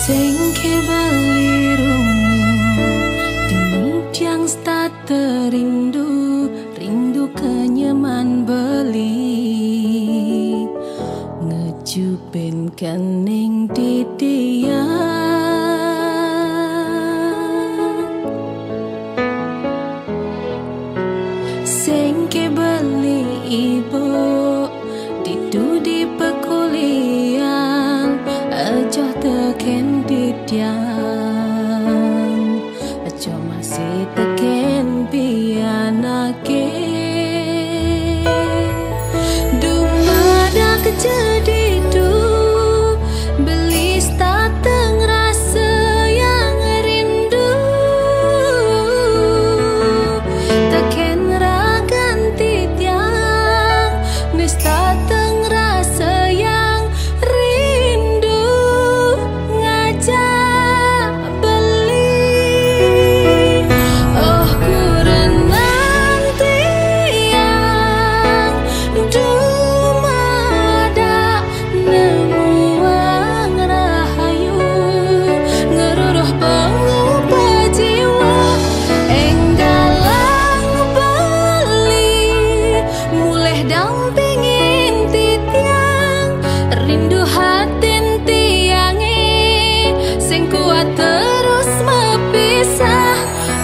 Sengke belirungu tiang sta terindu, rindu kenyaman beli ngejupin kening di dia. Sengke beli ibu didu di pekulian aja teken di tiang aja masih teken pianake dumada kejadi du beli stateng rasa yang rindu teken ragan di tiang nis stateng rasa yang rindu ngajak beli oh kurenan tiang dumada nemuang rahayu ngeruruh pengupa jiwa enggalang beli mulai dampingin titiang rindu hatin tiange sing kuat terus mepisah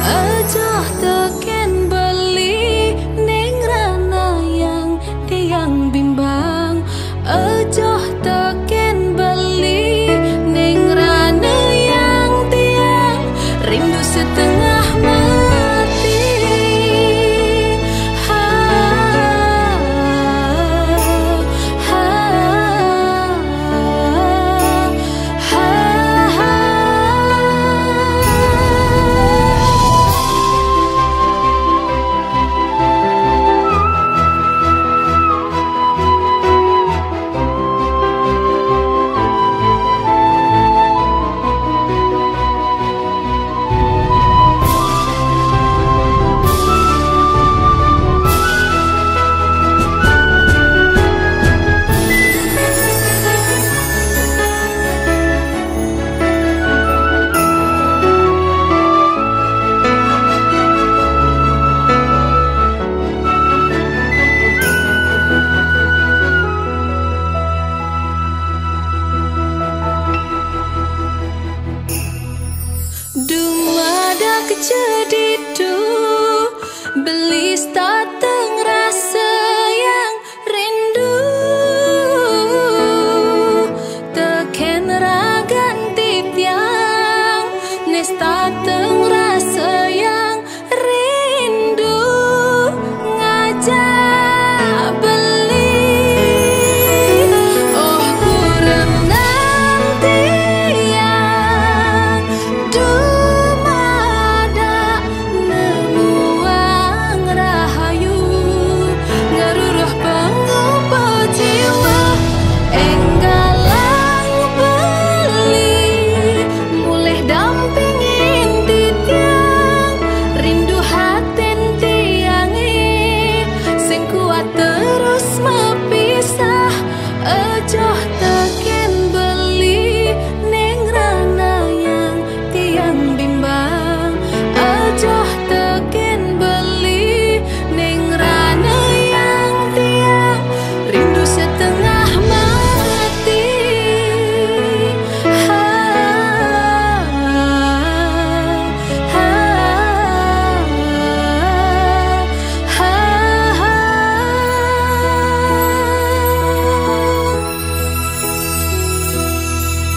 aja teken beli ning rana yang tiang bimbang aja teken beli ning rana yang tiang rindu setengah mati ha, ha, ha, ha. Dumada kejadi du beli stateng rasa yang rindu teken ragan titiang nis stateng rasa yang rindu ngajak beli oh kurenan tiang dumada nemuang rahayu ngeruruh pengupa jiwa enggalang beli mulai dampingin titiang rindu hatin tiange sing kuat terus mepisah aja teken beli ning rana yang tiang bimbang aja teken beli ning rana yang tiang rindu setengah mati ha, ha, ha, ha.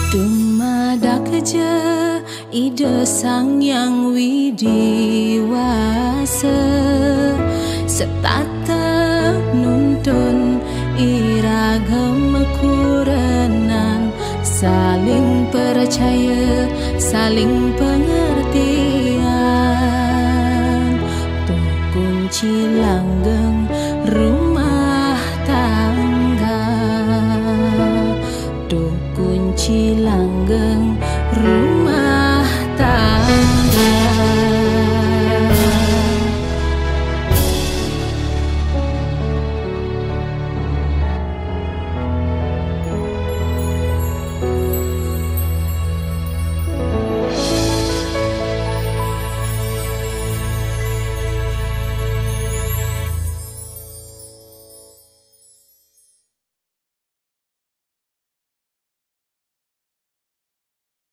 Dumada keja ide sang yang widiwasa setata nuntun iragam kurenan saling percaya saling pengertian